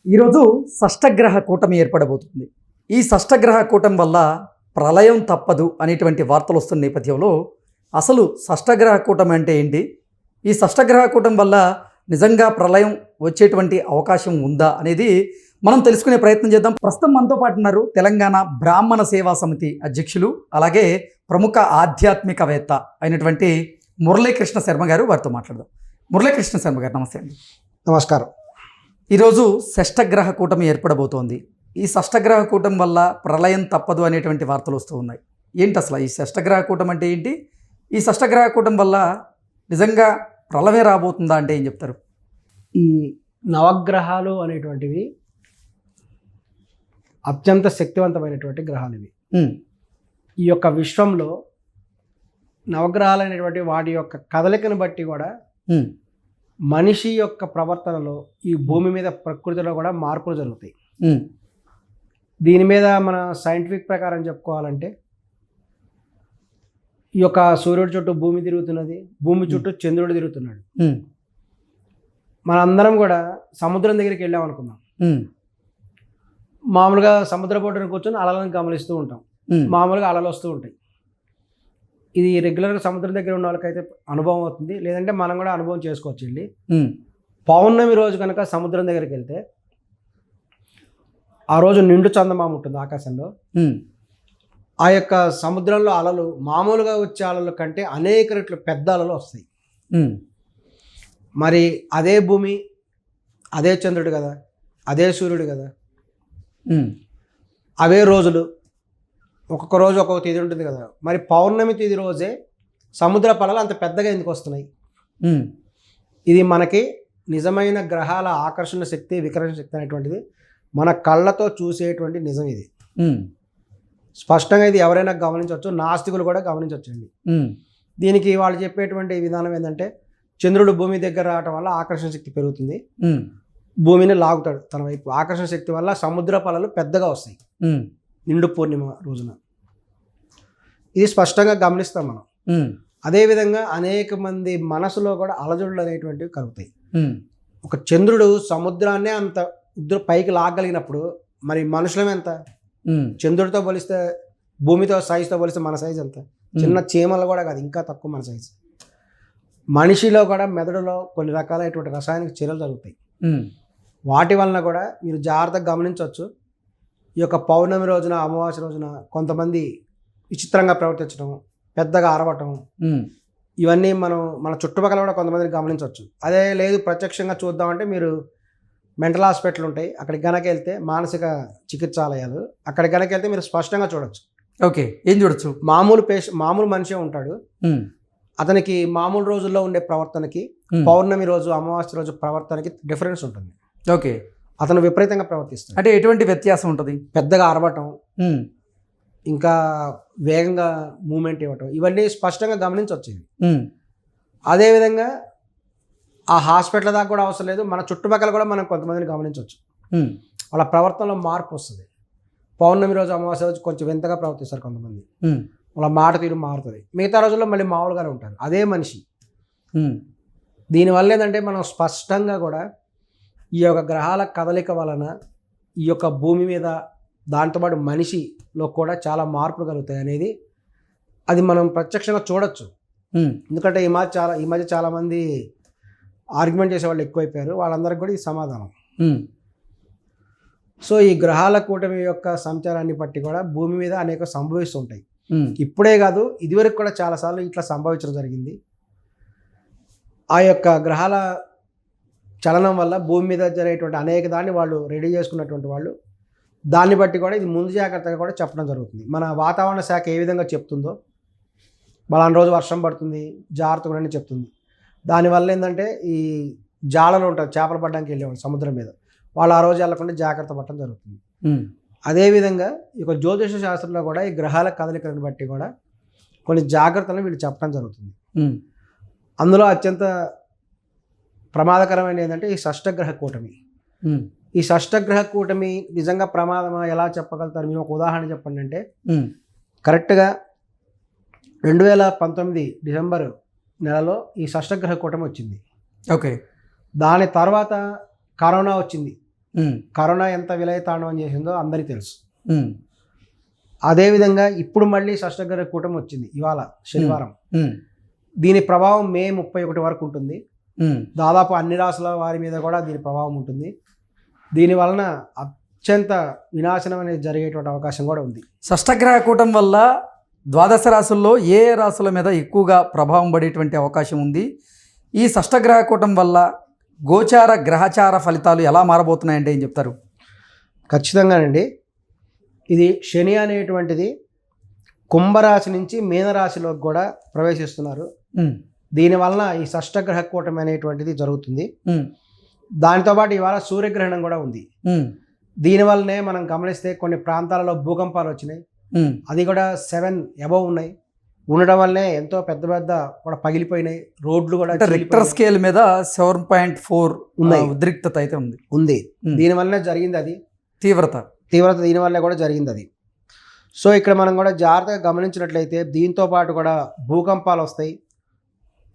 ఈరోజు షష్టగ్రహ కూటమి ఏర్పడబోతుంది. ఈ షష్టగ్రహ కూటమి వల్ల ప్రళయం తప్పదు అనేటువంటి వార్తలు వస్తున్న నేపథ్యంలో అసలు షష్టగ్రహ కూటమి అంటే ఏంటి, ఈ షష్టగ్రహ కూటమి వల్ల నిజంగా ప్రళయం వచ్చేటువంటి అవకాశం ఉందా అనేది మనం తెలుసుకునే ప్రయత్నం చేద్దాం. ప్రస్తుతం మనతో పాటు ఉన్నారు తెలంగాణ బ్రాహ్మణ సేవా సమితి అధ్యక్షులు, అలాగే ప్రముఖ ఆధ్యాత్మికవేత్త అయినటువంటి మురళీకృష్ణ శర్మ గారు. వారితో మాట్లాడదాం. మురళీకృష్ణ శర్మ గారు, నమస్తే అండి. నమస్కారం. ఈరోజు షష్టగ్రహ కూటమి ఏర్పడబోతోంది. ఈ షష్టగ్రహ కూటమి వల్ల ప్రళయం తప్పదు అనేటువంటి వార్తలు వస్తూ ఉన్నాయి. ఏంటి అసలు ఈ షష్టగ్రహ కూటమి అంటే ఏంటి, ఈ షష్టగ్రహ కూటమి వల్ల నిజంగా ప్రళయమే రాబోతుందా అంటే ఏం చెప్తారు? ఈ నవగ్రహాలు అనేటువంటివి అత్యంత శక్తివంతమైనటువంటి గ్రహాలు ఇవి. ఈ యొక్క విశ్వంలో నవగ్రహాలు అనేటువంటి వాటి యొక్క కదలికను బట్టి కూడా మనిషి యొక్క ప్రవర్తనలో ఈ భూమి మీద ప్రకృతిలో కూడా మార్పులు జరుగుతాయి. దీని మీద మన సైంటిఫిక్ ప్రకారం చెప్పుకోవాలంటే ఈ యొక్క సూర్యుడి చుట్టూ భూమి తిరుగుతున్నది, భూమి చుట్టూ చంద్రుడు తిరుగుతున్నాడు. మనందరం కూడా సముద్రం దగ్గరికి వెళ్ళాం అనుకుందాం. మామూలుగా సముద్ర పొట్టున కూర్చొని అలలను గమనిస్తూ ఉంటాం. మామూలుగా అలలు వస్తూ ఉంటాయి. ఇది రెగ్యులర్గా సముద్రం దగ్గర ఉన్న వాళ్ళకైతే అనుభవం అవుతుంది, లేదంటే మనం కూడా అనుభవం చేసుకోవచ్చు. వెళ్ళి పౌర్ణమి రోజు కనుక సముద్రం దగ్గరికి వెళ్తే ఆ రోజు నిండు చందమామ ఉంటుంది ఆకాశంలో. ఆ యొక్క సముద్రంలో అలలు మామూలుగా వచ్చే అలల కంటే అనేక రెట్లు పెద్ద అలలు వస్తాయి. మరి అదే భూమి, అదే చంద్రుడు కదా, అదే సూర్యుడు కదా, అవే రోజులు, ఒక్కొక్క రోజు ఒక్కొక్క తేదీ ఉంటుంది కదా. మరి పౌర్ణమి తేదీ రోజే సముద్ర పలలు అంత పెద్దగా ఎందుకు వస్తున్నాయి? ఇది మనకి నిజమైన గ్రహాల ఆకర్షణ శక్తి, వికర్షణ శక్తి అనేటువంటిది మన కళ్ళతో చూసేటువంటి నిజం. ఇది స్పష్టంగా ఇది ఎవరైనా గమనించవచ్చు, నాస్తికులు కూడా గమనించవచ్చండి. దీనికి వాళ్ళు చెప్పేటువంటి విధానం ఏంటంటే, చంద్రుడు భూమి దగ్గర రావటం వల్ల ఆకర్షణ శక్తి పెరుగుతుంది, భూమిని లాగుతాడు తన వైపు. ఆకర్షణ శక్తి వల్ల సముద్ర పలలు పెద్దగా వస్తాయి నిండు పూర్ణిమ రోజున. ఇది స్పష్టంగా గమనిస్తాం మనం. అదేవిధంగా అనేక మంది మనసులో కూడా అలజడులు అనేటువంటివి కలుగుతాయి. ఒక చంద్రుడు సముద్రాన్నే అంత పైకి లాగలిగినప్పుడు మరి మనుషులం ఎంత? చంద్రుడితో పోలిస్తే, భూమితో సైజుతో పోలిస్తే మన సైజు ఎంత? చిన్న చీమలు కూడా కాదు, ఇంకా తక్కువ మన సైజు. మనిషిలో కూడా మెదడులో కొన్ని రకాలైనటువంటి రసాయనిక చర్యలు జరుగుతాయి. వాటి వలన కూడా మీరు జాగ్రత్తగా గమనించవచ్చు. ఈ యొక్క పౌర్ణమి రోజున, అమావాస్య రోజున కొంతమంది విచిత్రంగా ప్రవర్తించడం, పెద్దగా అరవటం, ఇవన్నీ మన చుట్టుపక్కల కూడా కొంతమందిని గమనించవచ్చు. అదే లేదు ప్రత్యక్షంగా చూద్దామంటే మీరు మెంటల్ హాస్పిటల్ ఉంటాయి, అక్కడికి గనక వెళ్తే, మానసిక చికిత్సాలయాలు, అక్కడికి గనక వెళ్తే మీరు స్పష్టంగా చూడొచ్చు. ఓకే, ఏం చూడొచ్చు? మామూలు మనిషే ఉంటాడు. అతనికి మామూలు రోజుల్లో ఉండే ప్రవర్తనకి, పౌర్ణమి రోజు, అమావాస్య రోజు ప్రవర్తనకి డిఫరెన్స్ ఉంటుంది. ఓకే, అతను విపరీతంగా ప్రవర్తిస్తాడు. అంటే ఎటువంటి వ్యత్యాసం ఉంటుంది? పెద్దగా అరవటం, ఇంకా వేగంగా మూమెంట్ ఇవ్వటం, ఇవన్నీ స్పష్టంగా గమనించవచ్చు. అదేవిధంగా ఆ హాస్పిటల్ దాకా కూడా అవసరం లేదు, మన చుట్టుపక్కల కూడా మనం కొంతమందిని గమనించవచ్చు. వాళ్ళ ప్రవర్తనలో మార్పు వస్తుంది. పౌర్ణమి రోజు, అమావాస్య రోజు కొంచెం వింతగా ప్రవర్తిస్తారు కొంతమంది, వాళ్ళ మాట తీరు మారుతుంది. మిగతా రోజుల్లో మళ్ళీ మామూలుగానే ఉంటారు అదే మనిషి. దీనివల్ల ఏంటంటే మనం స్పష్టంగా కూడా ఈ యొక్క గ్రహాల కదలిక వలన ఈ యొక్క భూమి మీద, దాంతోపాటు మనిషిలో కూడా చాలా మార్పులు కలుగుతాయి అనేది అది మనం ప్రత్యక్షంగా చూడొచ్చు. ఎందుకంటే ఈ మధ్య చాలామంది ఆర్గ్యుమెంట్ చేసే వాళ్ళు ఎక్కువైపోయారు. వాళ్ళందరికీ కూడా ఈ సమాధానం. సో ఈ గ్రహాల కూటమి యొక్క సంచారాన్ని బట్టి కూడా భూమి మీద అనేక సంభవిస్తుంటాయి. ఇప్పుడే కాదు, ఇదివరకు కూడా చాలాసార్లు ఇట్లా సంభవించడం జరిగింది. ఆ యొక్క గ్రహాల చలనం వల్ల భూమి మీద జరిగేటువంటి అనేక దాన్ని వాళ్ళు రెడీ చేసుకున్నటువంటి వాళ్ళు, దాన్ని బట్టి కూడా ఇది ముందు జాగ్రత్తగా కూడా చెప్పడం జరుగుతుంది. మన వాతావరణ శాఖ ఏ విధంగా చెప్తుందో, బలానా రోజు వర్షం పడుతుంది, జాగ్రత్తగా అని చెప్తుంది. దానివల్ల ఏంటంటే ఈ జాలలు ఉంటారు, చేపలు పడడానికి వెళ్ళేవాళ్ళు సముద్రం మీద, వాళ్ళు ఆ రోజు వెళ్ళకుండా జాగ్రత్త పడటం జరుగుతుంది. అదేవిధంగా ఈ యొక్క జ్యోతిష శాస్త్రంలో కూడా ఈ గ్రహాల కదలికలను బట్టి కూడా కొన్ని జాగ్రత్తలను వీళ్ళు చెప్పడం జరుగుతుంది. అందులో అత్యంత ప్రమాదకరమైన ఏంటంటే ఈ షష్టగ్రహ కూటమి. ఈ షష్టగ్రహ కూటమి నిజంగా ప్రమాదమా, ఎలా చెప్పగలుగుతారు? మీరు ఒక ఉదాహరణ చెప్పండి అంటే, కరెక్ట్గా 2019 డిసెంబర్ నెలలో ఈ షష్టగ్రహ కూటమి వచ్చింది. ఓకే, దాని తర్వాత కరోనా వచ్చింది. ఉమ్, కరోనా ఎంత విలయతాండవం చేసిందో అందరికీ తెలుసు. ఉమ్, అదేవిధంగా ఇప్పుడు మళ్ళీ షష్టగ్రహ కూటమి వచ్చింది ఇవాళ శనివారం. ఉమ్, దీని ప్రభావం మే 31 వరకు ఉంటుంది. ఉమ్, దాదాపు అన్ని రాసుల వారి మీద కూడా దీని ప్రభావం ఉంటుంది. దీని వలన అత్యంత వినాశనం అనేది జరిగేటువంటి అవకాశం కూడా ఉంది. షష్టగ్రహ కూటం వల్ల ద్వాదశ రాశుల్లో ఏ రాశుల మీద ఎక్కువగా ప్రభావం పడేటువంటి అవకాశం ఉంది? ఈ షష్టగ్రహ కూటం వల్ల గోచార గ్రహచార ఫలితాలు ఎలా మారబోతున్నాయంటే ఏం చెప్తారు? ఖచ్చితంగానండి. ఇది శని అనేటువంటిది కుంభరాశి నుంచి మీనరాశిలోకి కూడా ప్రవేశిస్తున్నారు. ఉమ్, దీనివలన ఈ షష్టగ్రహ కూటమి అనేటువంటిది జరుగుతుంది. ఉమ్, దానితో పాటు ఇవాళ సూర్యగ్రహణం కూడా ఉంది. ఉమ్, దీనివల్లనే మనం గమనిస్తే కొన్ని ప్రాంతాలలో భూకంపాలు వచ్చినాయి. ఉమ్, అది కూడా 7 అబవ్ ఉన్నాయి. ఉండడం వల్లనే ఎంతో పెద్ద పెద్ద కూడా పగిలిపోయినాయి. రోడ్లు కూడా అంటే రిక్టర్ స్కేల్ మీద 7.4 ఉన్నాయి. ఉద్రిక్తత అయితే ఉంది. ఉంది. ఉమ్. దీనివల్లనే జరిగింది అది తీవ్రత. దీనివల్లే కూడా జరిగింది అది. సో ఇక్కడ మనం కూడా జాగ్రత్తగా గమనించినట్లయితే దీంతో పాటు కూడా భూకంపాలు వస్తాయి,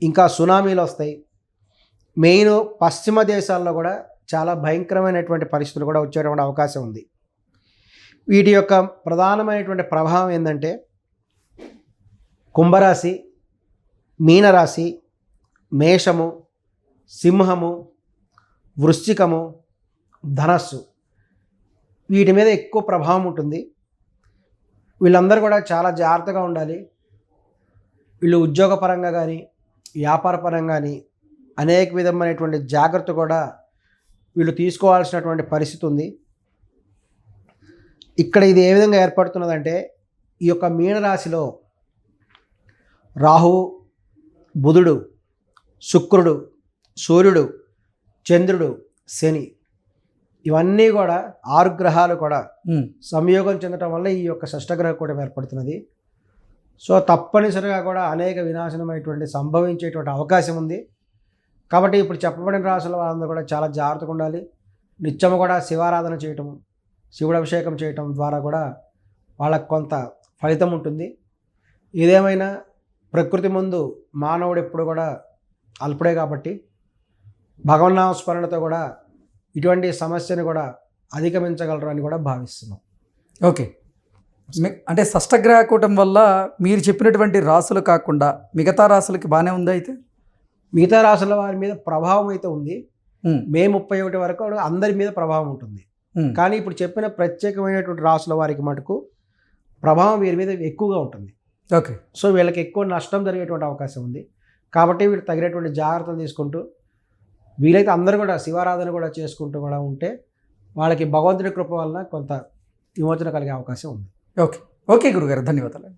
ఇంకా సునామీలు వస్తాయి. మెయిన్ పశ్చిమ దేశాల్లో కూడా చాలా భయంకరమైనటువంటి పరిస్థితులు కూడా వచ్చేటువంటి అవకాశం ఉంది. వీటి యొక్క ప్రధానమైనటువంటి ప్రభావం ఏంటంటే కుంభరాశి, మీనరాశి, మేషము, సింహము, వృశ్చికము, ధనస్సు వీటి మీద ఎక్కువ ప్రభావం ఉంటుంది. వీళ్ళందరూ కూడా చాలా జాగ్రత్తగా ఉండాలి. వీళ్ళు ఉద్యోగపరంగా కానీ వ్యాపారపరంగా కానీ అనేక విధమైనటువంటి జాగ్రత్త కూడా వీళ్ళు తీసుకోవాల్సినటువంటి పరిస్థితి ఉంది. ఇక్కడ ఇది ఏ విధంగా ఏర్పడుతున్నదంటే ఈ యొక్క మీనరాశిలో రాహువు, బుధుడు, శుక్రుడు, సూర్యుడు, చంద్రుడు, శని ఇవన్నీ కూడా 6 గ్రహాలు కూడా ఉమ్, సంయోగం చెందడం వల్ల ఈ యొక్క షష్టగ్రహ కూటమి ఏర్పడుతున్నది. సో తప్పనిసరిగా కూడా అనేక వినాశనమైనటువంటి సంభవించేటువంటి అవకాశం ఉంది. కాబట్టి ఇప్పుడు చెప్పబడిన రాశుల వాళ్ళందరూ కూడా చాలా జాగ్రత్తగా ఉండాలి. నిత్యము కూడా శివారాధన చేయటం, శివుడు అభిషేకం చేయటం ద్వారా కూడా వాళ్ళకు కొంత ఫలితం ఉంటుంది. ఏదేమైనా ప్రకృతి ముందు మానవుడు ఎప్పుడు కూడా అల్పుడే కాబట్టి భగవన్నామ స్మరణతో కూడా ఇటువంటి సమస్యను కూడా అధిగమించగలరు అని కూడా భావిస్తున్నాం. ఓకే. అంటే షష్టగ్రహ కూటం వల్ల మీరు చెప్పినటువంటి రాశులు కాకుండా మిగతా రాశులకి బాగానే ఉందా? అయితే మిగతా రాశుల వారి మీద ప్రభావం అయితే ఉంది. ఉమ్, మే 31 వరకు అందరి మీద ప్రభావం ఉంటుంది. ఉమ్, కానీ ఇప్పుడు చెప్పిన ప్రత్యేకమైనటువంటి రాశుల వారికి మటుకు ప్రభావం వీరి మీద ఎక్కువగా ఉంటుంది. ఓకే. సో వీళ్ళకి ఎక్కువ నష్టం జరిగేటువంటి అవకాశం ఉంది. కాబట్టి వీళ్ళు తగినటువంటి జాగ్రత్తలు తీసుకుంటూ వీలైతే అందరూ కూడా శివారాధన కూడా చేసుకుంటూ కూడా ఉంటే వాళ్ళకి భగవంతుడి కృప వలన కొంత విమోచన కలిగే అవకాశం ఉంది. ఓకే. ఓకే గురుగారు, ధన్యవాదాలు.